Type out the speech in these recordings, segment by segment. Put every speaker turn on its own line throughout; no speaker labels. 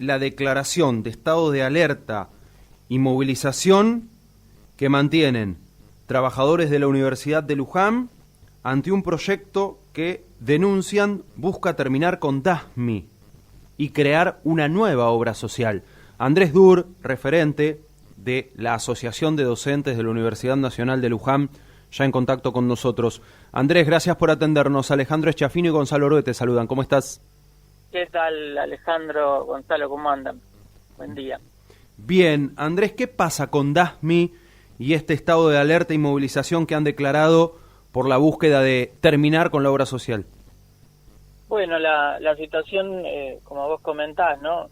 la declaración de estado de alerta y movilización que mantienen trabajadores de la Universidad de Luján ante un proyecto que denuncian busca terminar con DASMI y crear una nueva obra social. Andrés Dur, referente de la Asociación de Docentes de la Universidad Nacional de Luján, ya en contacto con nosotros. Andrés, gracias por atendernos. Alejandro Schiaffino y Gonzalo Orbe te saludan. ¿Cómo estás?
¿Qué tal, Alejandro, Gonzalo? ¿Cómo andan? Buen día.
Bien. Andrés, ¿qué pasa con DASMI y este estado de alerta y movilización que han declarado por la búsqueda de terminar con la obra social?
Bueno, la situación, como vos comentás, ¿no?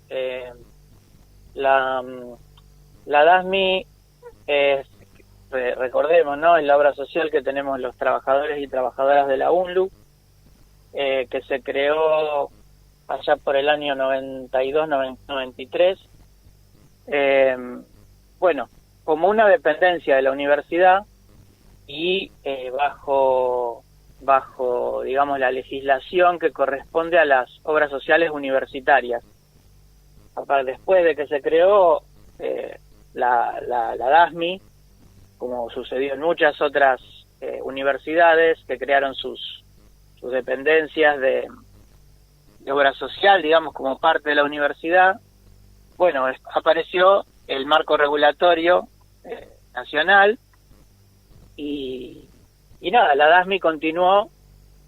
La DASMI es, recordemos, ¿no? Es la obra social que tenemos los trabajadores y trabajadoras de la UNLU, que se creó allá por el año 92-93, bueno, como una dependencia de la universidad y bajo, digamos, la legislación que corresponde a las obras sociales universitarias. Después de que se creó la DASMI, como sucedió en muchas otras universidades que crearon sus dependencias de obra social, digamos, como parte de la universidad, bueno, apareció el marco regulatorio nacional y nada, la DASMI continuó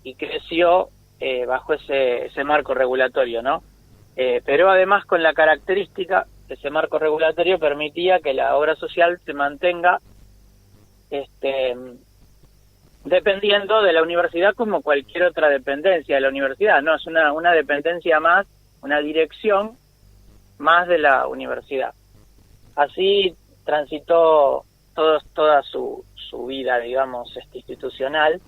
y creció bajo ese marco regulatorio, ¿no? Pero además con la característica que ese marco regulatorio permitía que la obra social se mantenga dependiendo de la universidad como cualquier otra dependencia de la universidad, no es una dependencia más, una dirección más de la universidad. Así transitó toda su vida, digamos, institucional,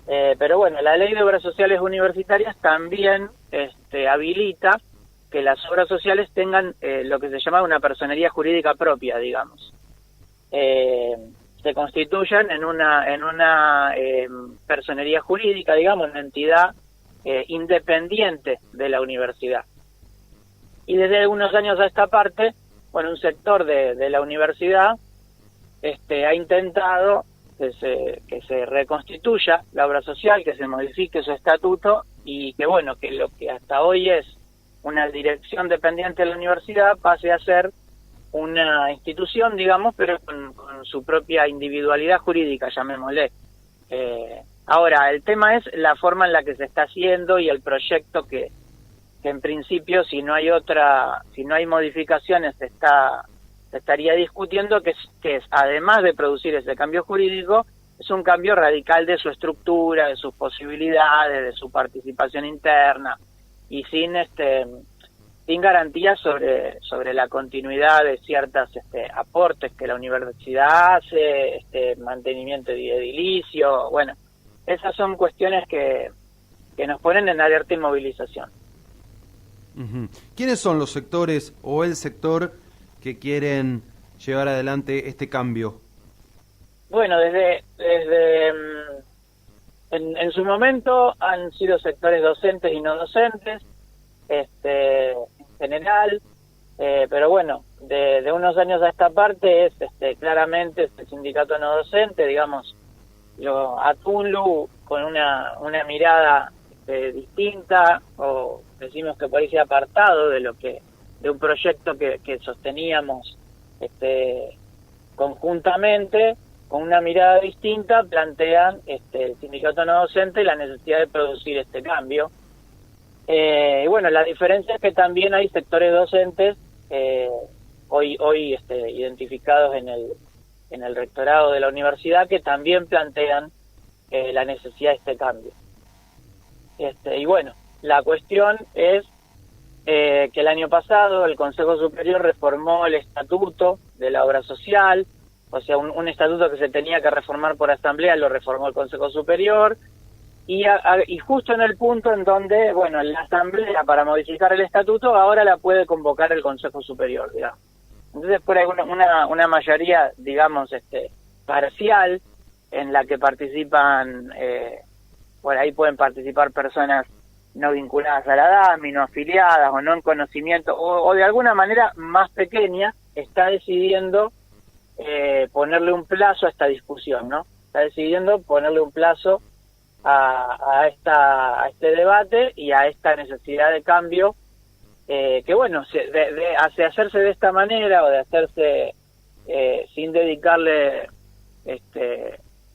pero bueno, la Ley de Obras Sociales Universitarias también habilita que las obras sociales tengan lo que se llama una personería jurídica propia, digamos. Se constituyan en una personería jurídica, digamos, una entidad independiente de la universidad. Y desde unos años a esta parte, bueno, un sector de la universidad ha intentado que se reconstituya la obra social, que se modifique su estatuto y que, bueno, que lo que hasta hoy es una dirección dependiente de la universidad pase a ser una institución, digamos, pero con su propia individualidad jurídica, llamémosle. Ahora, el tema es la forma en la que se está haciendo y el proyecto que en principio, si no hay modificaciones, se estaría discutiendo, que es, además de producir ese cambio jurídico, es un cambio radical de su estructura, de sus posibilidades, de su participación interna, y sin garantías sobre la continuidad de ciertos aportes que la universidad hace, mantenimiento de edilicio. Bueno, esas son cuestiones que nos ponen en alerta y movilización.
Uh-huh. ¿Quiénes son los sectores o el sector que quieren llevar adelante este cambio?
Bueno, en su momento han sido sectores docentes y no docentes, en general, pero bueno, de unos años a esta parte es claramente este sindicato no docente, digamos, a TUNLU con una mirada distinta, o decimos que por ahí se ha apartado de un proyecto que sosteníamos conjuntamente, con una mirada distinta, plantean el sindicato no docente la necesidad de producir este cambio. Y bueno, la diferencia es que también hay sectores docentes hoy identificados en el rectorado de la universidad que también plantean la necesidad de este cambio. Y bueno, la cuestión es que el año pasado el Consejo Superior reformó el estatuto de la obra social, o sea, un estatuto que se tenía que reformar por asamblea lo reformó el Consejo Superior, y justo en el punto en donde, bueno, la asamblea para modificar el estatuto ahora la puede convocar el Consejo Superior, digamos. Entonces, por ahí una mayoría, digamos, parcial, en la que participan, por ahí pueden participar personas no vinculadas a la DASMI, no afiliadas o no en conocimiento, o de alguna manera más pequeña, está decidiendo ponerle un plazo a esta discusión, ¿no? Está decidiendo ponerle un plazo a este debate y a esta necesidad de cambio, que bueno, de hacerse de esta manera o de hacerse sin dedicarle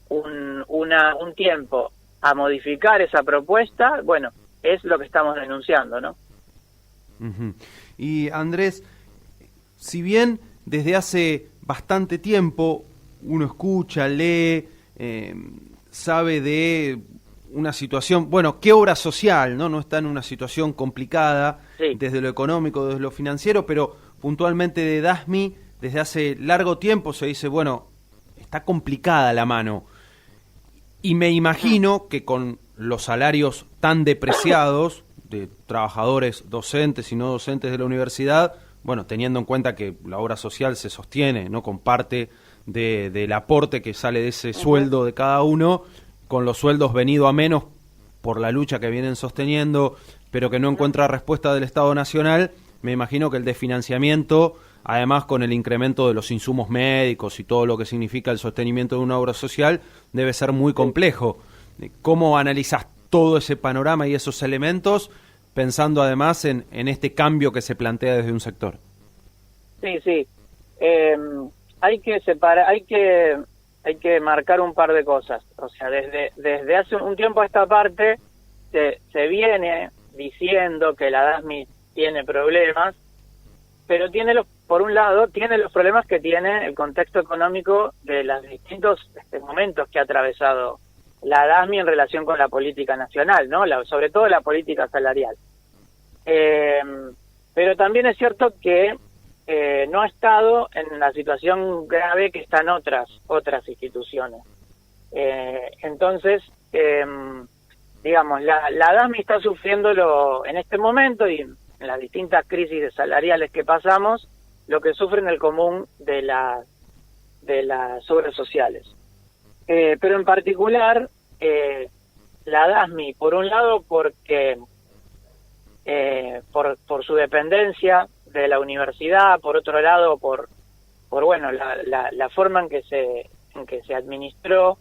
un tiempo a modificar esa propuesta, bueno, es lo que estamos denunciando, ¿no?
Uh-huh. Y Andrés, si bien desde hace bastante tiempo uno escucha, lee, sabe de una situación, bueno, qué obra social, ¿no? No está en una situación complicada, sí, desde lo económico, desde lo financiero, pero puntualmente de DASMI, desde hace largo tiempo se dice, bueno, está complicada la mano. Y me imagino que con los salarios tan depreciados de trabajadores docentes y no docentes de la universidad, bueno, teniendo en cuenta que la obra social se sostiene, ¿no?, con parte del aporte que sale de ese sueldo de cada uno, con los sueldos venido a menos por la lucha que vienen sosteniendo, pero que no encuentra respuesta del Estado Nacional, me imagino que el desfinanciamiento, además con el incremento de los insumos médicos y todo lo que significa el sostenimiento de una obra social, debe ser muy complejo. ¿Cómo analizás todo ese panorama y esos elementos, pensando además en este cambio que se plantea desde un sector?
Sí. Hay que separar, hay que marcar un par de cosas. O sea, desde hace un tiempo a esta parte se viene diciendo que la DASMI tiene problemas, pero por un lado, tiene los problemas que tiene el contexto económico de los distintos momentos que ha atravesado la DASMI en relación con la política nacional, ¿no? Sobre todo la política salarial. Pero también es cierto que no ha estado en la situación grave que están otras instituciones. Entonces, digamos, la DASMI está sufriendo en este momento y en las distintas crisis salariales que pasamos, lo que sufren el común de las obras sociales. Pero en particular, la DASMI, por un lado, porque por su dependencia de la universidad, por otro lado, por bueno, la forma en que se administró,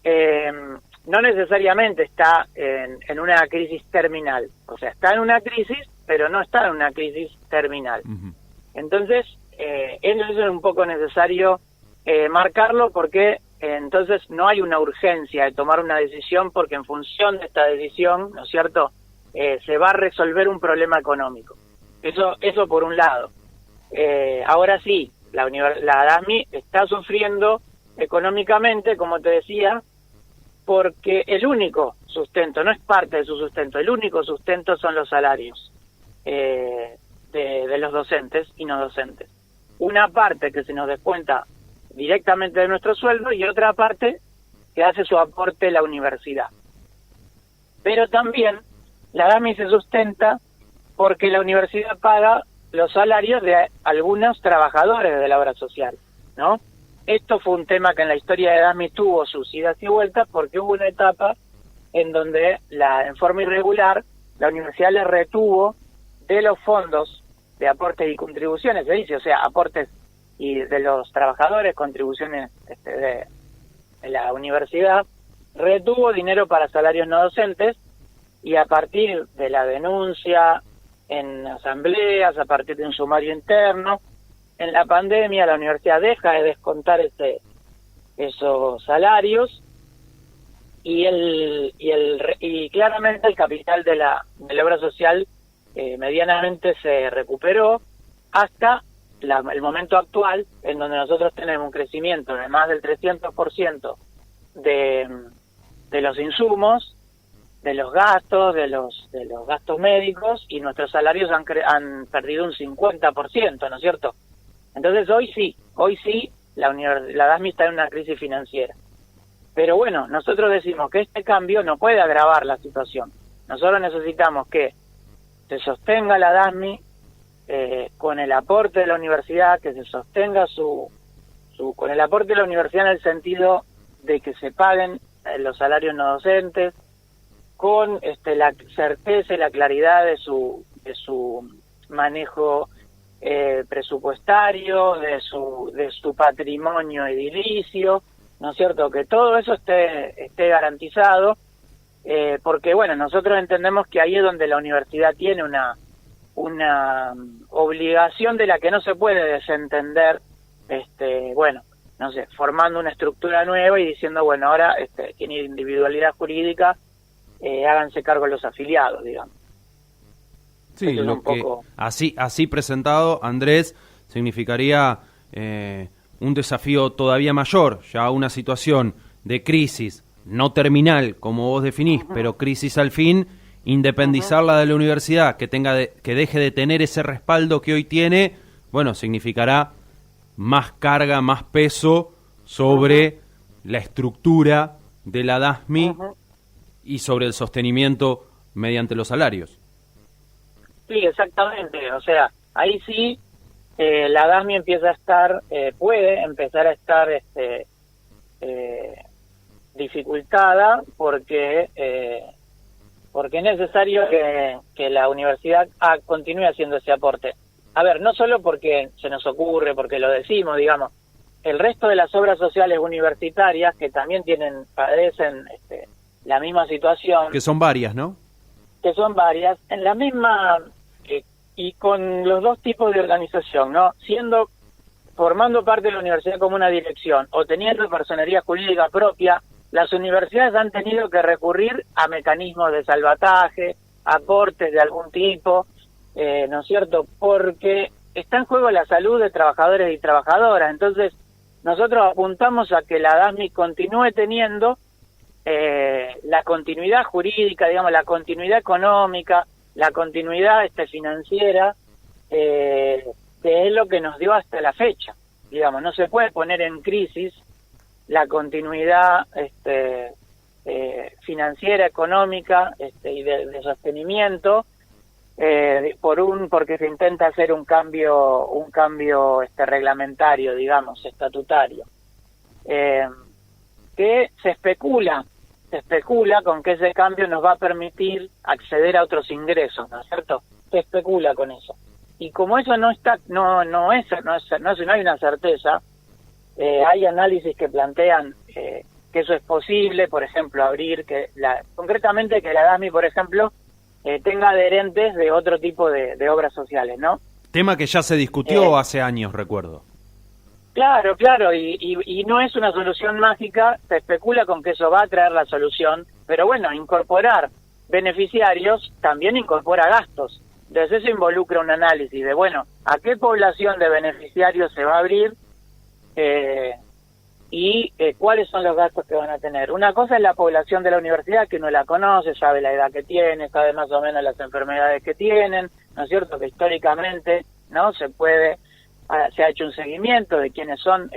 no necesariamente está en una crisis terminal. O sea, está en una crisis, pero no está en una crisis terminal. Uh-huh. Entonces, eso es un poco necesario marcarlo, porque entonces no hay una urgencia de tomar una decisión, porque en función de esta decisión, ¿no es cierto?, se va a resolver un problema económico. Eso por un lado. Ahora sí, la DASMI está sufriendo económicamente, como te decía, porque el único sustento, no es parte de su sustento, el único sustento son los salarios de los docentes y no docentes. Una parte que se nos descuenta directamente de nuestro sueldo y otra parte que hace su aporte la universidad. Pero también la DASMI se sustenta porque la universidad paga los salarios de algunos trabajadores de la obra social, ¿no? Esto fue un tema que en la historia de DASMI tuvo sus idas y vueltas, porque hubo una etapa en donde en forma irregular la universidad le retuvo de los fondos de aportes y contribuciones, se dice, o sea, aportes y de los trabajadores, contribuciones de la universidad, retuvo dinero para salarios no docentes, y a partir de la denuncia en asambleas, a partir de un sumario interno, en la pandemia la universidad deja de descontar esos salarios y claramente el capital de la obra social medianamente se recuperó hasta el momento actual, en donde nosotros tenemos un crecimiento de más del 300% de los insumos, de los gastos, de los gastos médicos, y nuestros salarios han perdido un 50%, ¿no es cierto? Entonces hoy sí la DASMI está en una crisis financiera. Pero bueno, nosotros decimos que este cambio no puede agravar la situación. Nosotros necesitamos que se sostenga la DASMI con el aporte de la universidad, que se sostenga con el aporte de la universidad en el sentido de que se paguen los salarios no docentes, con la certeza y la claridad de su manejo presupuestario, de su patrimonio edilicio, ¿no es cierto? Que todo eso esté garantizado, porque bueno, nosotros entendemos que ahí es donde la universidad tiene una obligación de la que no se puede desentender, bueno, no sé, formando una estructura nueva y diciendo, bueno, ahora tiene individualidad jurídica, háganse cargo los afiliados, digamos.
Sí, lo que así presentado, Andrés, significaría un desafío todavía mayor, ya una situación de crisis, no terminal, como vos definís, pero crisis al fin, independizarla de la universidad, que deje de tener ese respaldo que hoy tiene, bueno, significará más carga, más peso sobre la estructura de la DASMI y sobre el sostenimiento mediante los salarios.
Sí, exactamente. O sea, ahí sí la DASMI empieza a estar, puede empezar a estar dificultada porque es necesario que la universidad continúe haciendo ese aporte. A ver, no solo porque se nos ocurre, porque lo decimos, digamos, el resto de las obras sociales universitarias que también padecen la misma situación.
Que son varias, ¿no?
Que son varias, en la misma, y con los dos tipos de organización, ¿no? Formando parte de la universidad como una dirección o teniendo personería jurídica propia, las universidades han tenido que recurrir a mecanismos de salvataje, aportes de algún tipo, ¿no es cierto? Porque está en juego la salud de trabajadores y trabajadoras. Entonces, nosotros apuntamos a que la DASMI continúe teniendo la continuidad jurídica, digamos, la continuidad económica, la continuidad financiera, que es lo que nos dio hasta la fecha. Digamos, no se puede poner en crisis la continuidad financiera, económica y de sostenimiento porque se intenta hacer un cambio reglamentario, digamos, estatutario, que se especula con que ese cambio nos va a permitir acceder a otros ingresos, ¿no es cierto? Se especula con eso. Y como eso no hay una certeza, hay análisis que plantean que eso es posible, por ejemplo, concretamente que la DASMI, por ejemplo, tenga adherentes de otro tipo de obras sociales, ¿no?
Tema que ya se discutió hace años, recuerdo.
Claro, y no es una solución mágica, se especula con que eso va a traer la solución, pero bueno, incorporar beneficiarios también incorpora gastos. Entonces eso involucra un análisis de, bueno, ¿a qué población de beneficiarios se va a abrir y cuáles son los gastos que van a tener? Una cosa es la población de la universidad, que uno la conoce, sabe la edad que tiene, sabe más o menos las enfermedades que tienen, ¿no es cierto? Que históricamente, ¿no? Se ha hecho un seguimiento de quiénes son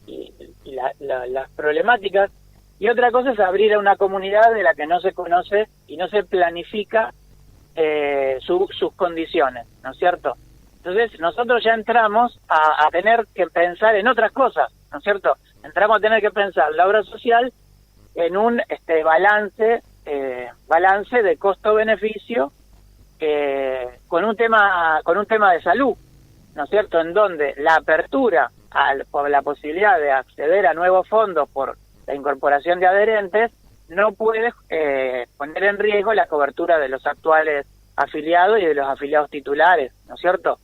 y las problemáticas. Y otra cosa es abrir a una comunidad de la que no se conoce y no se planifica sus condiciones, ¿no es cierto? Entonces nosotros ya entramos a tener que pensar en otras cosas, ¿no es cierto? Entramos a tener que pensar la obra social en un balance de costo-beneficio con un tema de salud, ¿no es cierto? En donde la apertura por la posibilidad de acceder a nuevos fondos por la incorporación de adherentes no puede poner en riesgo la cobertura de los actuales afiliados y de los afiliados titulares, ¿no es cierto?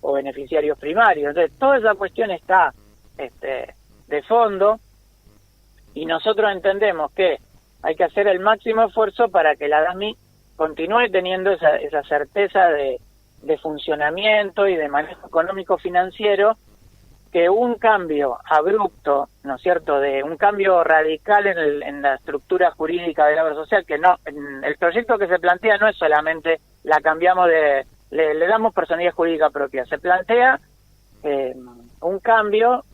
O beneficiarios primarios. Entonces, toda esa cuestión está de fondo y nosotros entendemos que hay que hacer el máximo esfuerzo para que la DASMI continúe teniendo esa certeza de funcionamiento y de manejo económico financiero, que un cambio abrupto, ¿no es cierto?, de un cambio radical en la estructura jurídica de la obra social, que no, el proyecto que se plantea no es solamente la cambiamos le damos personalidad jurídica propia, se plantea un cambio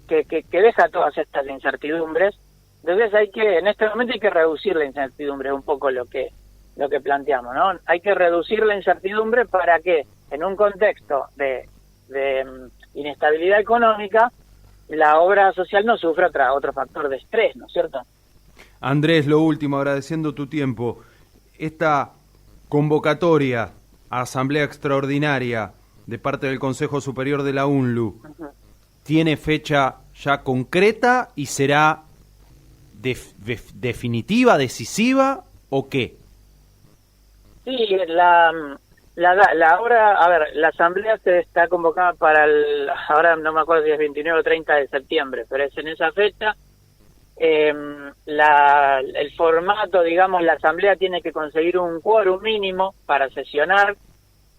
que deja todas estas incertidumbres. Entonces en este momento hay que reducir la incertidumbre, un poco lo que planteamos, ¿no? Hay que reducir la incertidumbre para que en un contexto de inestabilidad económica la obra social no sufra otro factor de estrés, ¿no es cierto?
Andrés, lo último, agradeciendo tu tiempo. Esta convocatoria a asamblea extraordinaria de parte del Consejo Superior de la UNLU tiene fecha ya concreta y será definitiva, decisiva o qué?
Sí, ahora, a ver, la asamblea se está convocada para ahora no me acuerdo si es 29 o 30 de septiembre, pero es en esa fecha. El formato, digamos, la asamblea tiene que conseguir un quórum mínimo para sesionar,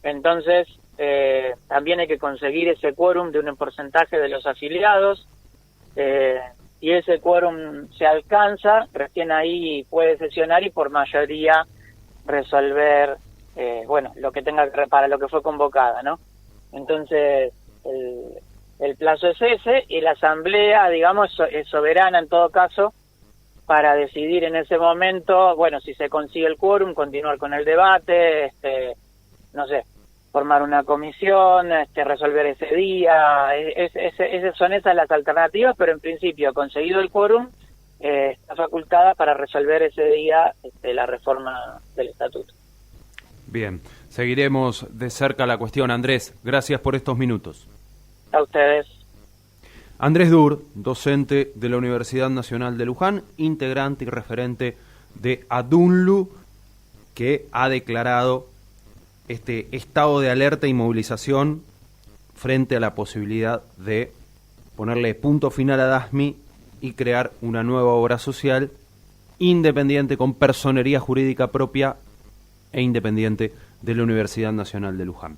entonces también hay que conseguir ese quórum de un porcentaje de los afiliados, y ese quórum se alcanza, recién ahí puede sesionar y por mayoría resolver lo que tenga para lo que fue convocada, ¿no? Entonces el plazo es ese y la asamblea, digamos, es soberana en todo caso para decidir en ese momento, bueno, si se consigue el quórum, continuar con el debate, no sé, formar una comisión, resolver ese día, son esas las alternativas, pero en principio, conseguido el quórum, está facultada para resolver ese día la reforma del estatuto.
Bien, seguiremos de cerca la cuestión. Andrés, gracias por estos minutos.
A ustedes.
Andrés Dur, docente de la Universidad Nacional de Luján, integrante y referente de ADUNLU, que ha declarado este estado de alerta y movilización frente a la posibilidad de ponerle punto final a DASMI y crear una nueva obra social independiente con personería jurídica propia e independiente de la Universidad Nacional de Luján.